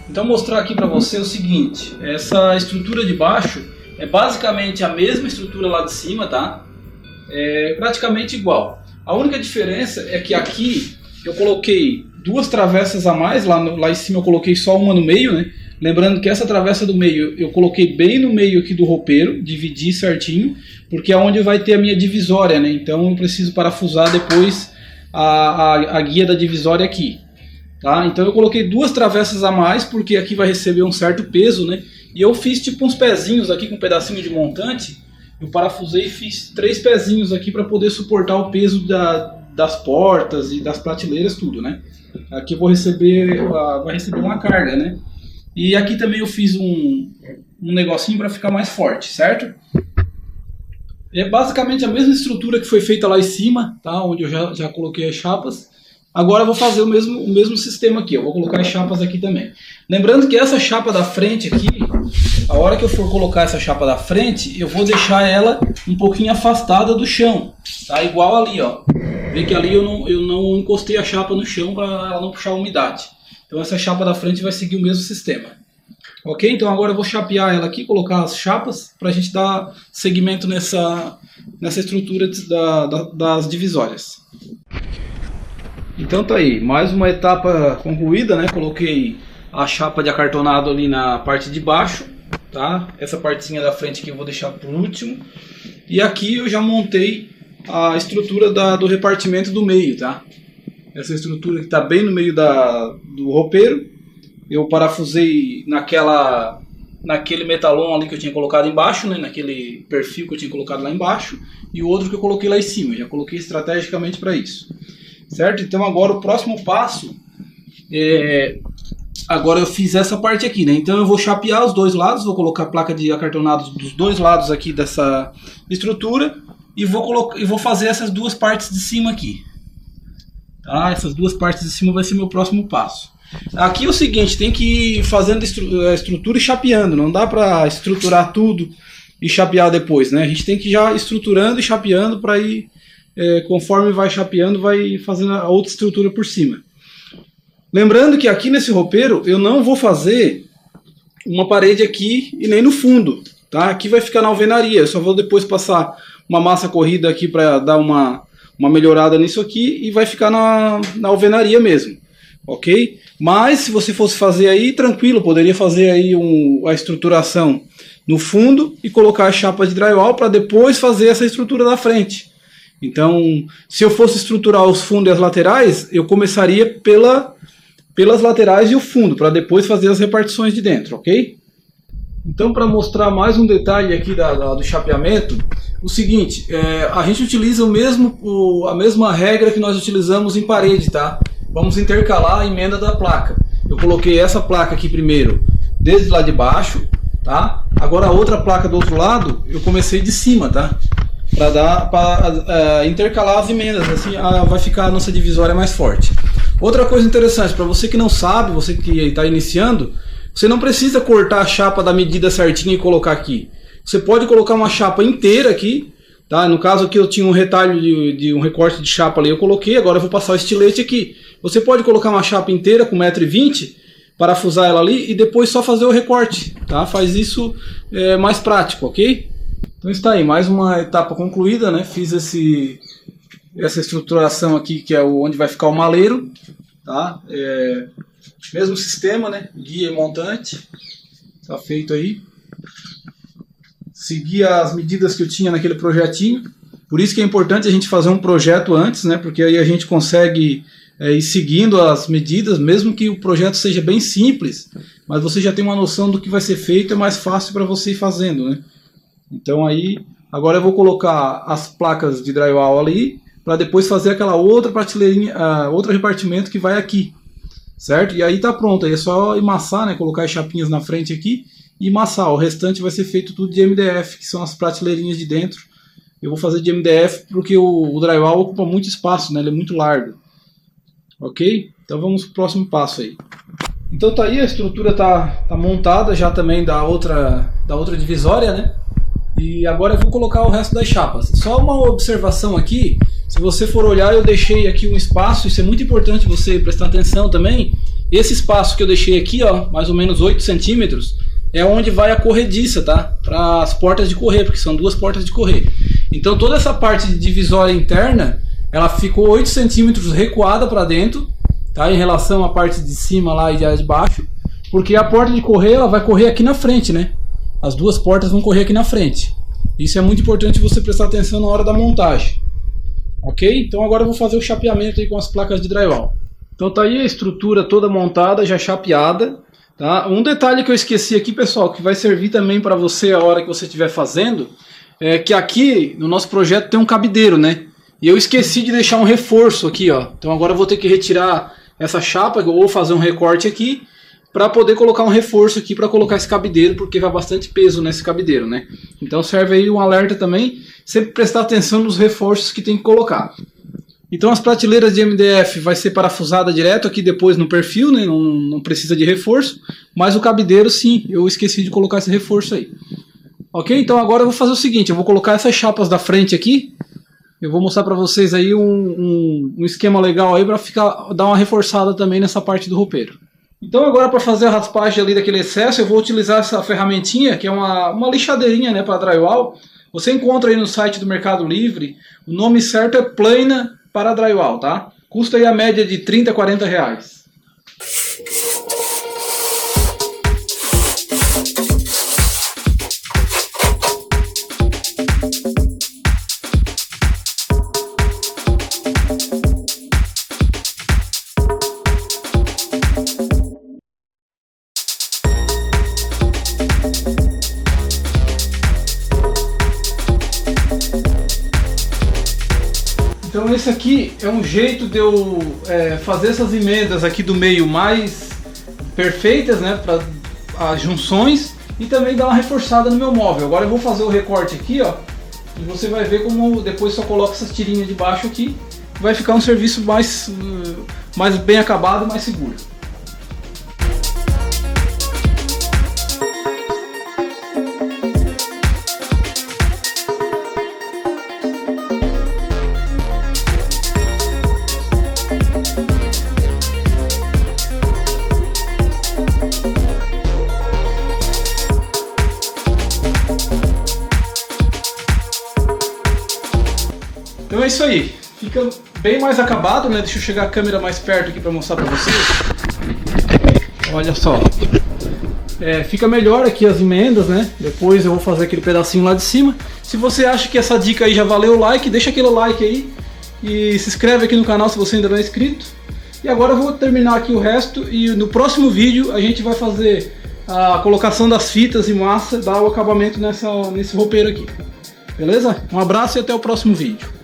Então mostrar aqui para você o seguinte, essa estrutura de baixo é basicamente a mesma estrutura lá de cima, tá? É praticamente igual. A única diferença é que aqui eu coloquei duas travessas a mais, lá em cima eu coloquei só uma no meio, né? Lembrando que essa travessa do meio eu coloquei bem no meio aqui do roupeiro, dividi certinho, porque é onde vai ter a minha divisória, né? Então eu preciso parafusar depois a guia da divisória aqui. Tá? Então eu coloquei duas travessas a mais, porque aqui vai receber um certo peso, né? E eu fiz tipo uns pezinhos aqui com um pedacinho de montante. Eu parafusei e fiz 3 pezinhos aqui para poder suportar o peso das portas e das prateleiras, tudo, né? Aqui eu vou vai receber uma carga, né? E aqui também eu fiz um negocinho para ficar mais forte, certo? É basicamente a mesma estrutura que foi feita lá em cima, tá? Onde eu já coloquei as chapas. Agora eu vou fazer o mesmo sistema aqui, eu vou colocar as chapas aqui também. Lembrando que essa chapa da frente aqui, a hora que eu for colocar essa chapa da frente, eu vou deixar ela um pouquinho afastada do chão, tá? Igual ali, ó. Vê que ali eu não encostei a chapa no chão para ela não puxar a umidade. Então essa chapa da frente vai seguir o mesmo sistema. Ok? Então agora eu vou chapear ela aqui, colocar as chapas, para a gente dar seguimento nessa estrutura das divisórias. Então tá aí, mais uma etapa concluída, né? Coloquei a chapa de acartonado ali na parte de baixo, tá? Essa partezinha da frente aqui eu vou deixar por último. E aqui eu já montei a estrutura do repartimento do meio, tá? Essa estrutura que está bem no meio do roupeiro. Eu parafusei naquele metalon ali que eu tinha colocado embaixo, né? Naquele perfil que eu tinha colocado lá embaixo. E o outro que eu coloquei lá em cima, eu já coloquei estrategicamente para isso. Certo? Então agora o próximo passo agora eu fiz essa parte aqui, né? Então eu vou chapear os dois lados, vou colocar a placa de acartonado dos dois lados aqui dessa estrutura e vou fazer essas duas partes de cima aqui. Tá? Essas duas partes de cima vai ser meu próximo passo. Aqui é o seguinte, tem que ir fazendo a estrutura e chapeando, não dá para estruturar tudo e chapear depois, né? A gente tem que ir já estruturando e chapeando para ir conforme vai chapeando, vai fazendo a outra estrutura por cima. Lembrando que aqui nesse roupeiro eu não vou fazer uma parede aqui e nem no fundo, tá? Aqui vai ficar na alvenaria, eu só vou depois passar uma massa corrida aqui para dar uma melhorada nisso aqui e vai ficar na alvenaria mesmo, ok? Mas se você fosse fazer aí, tranquilo, poderia fazer aí a estruturação no fundo e colocar a chapa de drywall para depois fazer essa estrutura da frente. Então, se eu fosse estruturar os fundos e as laterais, eu começaria pelas laterais e o fundo, para depois fazer as repartições de dentro, ok? Então, para mostrar mais um detalhe aqui do chapeamento, o seguinte, a gente utiliza a mesma regra que nós utilizamos em parede, tá? Vamos intercalar a emenda da placa. Eu coloquei essa placa aqui primeiro, desde lá de baixo, tá? Agora a outra placa do outro lado, eu comecei de cima, tá? Para intercalar as emendas, assim vai ficar a nossa divisória mais forte. Outra coisa interessante, para você que não sabe, você que está iniciando, você não precisa cortar a chapa da medida certinha e colocar aqui. Você pode colocar uma chapa inteira aqui, tá? No caso aqui eu tinha um retalho de um recorte de chapa ali, eu coloquei, agora eu vou passar o estilete aqui. Você pode colocar uma chapa inteira com 1,20 m, parafusar ela ali e depois só fazer o recorte, tá? Faz isso mais prático, ok? Então está aí, mais uma etapa concluída, né? Fiz essa estruturação aqui, que é onde vai ficar o maleiro, tá? Mesmo sistema, né? Guia e montante, tá feito aí. Segui as medidas que eu tinha naquele projetinho, por isso que é importante a gente fazer um projeto antes, né? Porque aí a gente consegue ir seguindo as medidas, mesmo que o projeto seja bem simples, mas você já tem uma noção do que vai ser feito, é mais fácil para você ir fazendo, né? Então aí, agora eu vou colocar as placas de drywall ali, para depois fazer aquela outra prateleirinha, outro repartimento que vai aqui, certo? E aí tá pronto, aí é só amassar, né? Colocar as chapinhas na frente aqui e amassar. O restante vai ser feito tudo de MDF, que são as prateleirinhas de dentro. Eu vou fazer de MDF porque o drywall ocupa muito espaço, né? Ele é muito largo. Ok? Então vamos pro próximo passo aí. Então tá aí, a estrutura tá montada já também da outra divisória, né? E agora eu vou colocar o resto das chapas. Só uma observação aqui, se você for olhar, eu deixei aqui um espaço, isso é muito importante você prestar atenção também, Esse espaço que eu deixei aqui, ó, mais ou menos 8 centímetros, é onde vai a corrediça, tá? Para as portas de correr, porque são 2 portas de correr. Então toda essa parte de divisória interna, ela ficou 8 centímetros recuada para dentro, tá? Em relação à parte de cima lá e de baixo, porque a porta de correr, ela vai correr aqui na frente, né? As 2 portas vão correr aqui na frente. Isso é muito importante você prestar atenção na hora da montagem. Ok? Então agora eu vou fazer o chapeamento aí com as placas de drywall. Então tá aí a estrutura toda montada, já chapeada. Tá? Um detalhe que eu esqueci aqui, pessoal, que vai servir também para você a hora que você estiver fazendo, é que aqui no nosso projeto tem um cabideiro, né? E eu esqueci de deixar um reforço aqui, ó. Então agora eu vou ter que retirar essa chapa ou fazer um recorte aqui para poder colocar um reforço aqui para colocar esse cabideiro, porque vai bastante peso nesse cabideiro, né? Então serve aí um alerta também, sempre prestar atenção nos reforços que tem que colocar. Então as prateleiras de MDF vai ser parafusada direto aqui depois no perfil, né? Não precisa de reforço, mas o cabideiro sim, eu esqueci de colocar esse reforço aí. Ok? Então agora eu vou fazer o seguinte, eu vou colocar essas chapas da frente aqui, eu vou mostrar para vocês aí um esquema legal aí para dar uma reforçada também nessa parte do roupeiro. Então agora para fazer a raspagem ali daquele excesso, eu vou utilizar essa ferramentinha, que é uma lixadeirinha, né, para drywall. Você encontra aí no site do Mercado Livre, o nome certo é Plana para drywall, tá? Custa aí a média de 30 a 40 reais. Então esse aqui é um jeito de eu fazer essas emendas aqui do meio mais perfeitas, né, para as junções, e também dar uma reforçada no meu móvel. Agora eu vou fazer o recorte aqui, ó, e você vai ver como depois só coloca essas tirinhas de baixo aqui, vai ficar um serviço mais bem acabado e mais seguro. Então é isso aí, fica bem mais acabado, né? Deixa eu chegar a câmera mais perto aqui para mostrar para vocês. Olha só, fica melhor aqui as emendas, né? Depois eu vou fazer aquele pedacinho lá de cima. Se você acha que essa dica aí já valeu o like, deixa aquele like aí e se inscreve aqui no canal se você ainda não é inscrito. E agora eu vou terminar aqui o resto e no próximo vídeo a gente vai fazer a colocação das fitas e massa, dar o acabamento nesse roupeiro aqui. Beleza? Um abraço e até o próximo vídeo.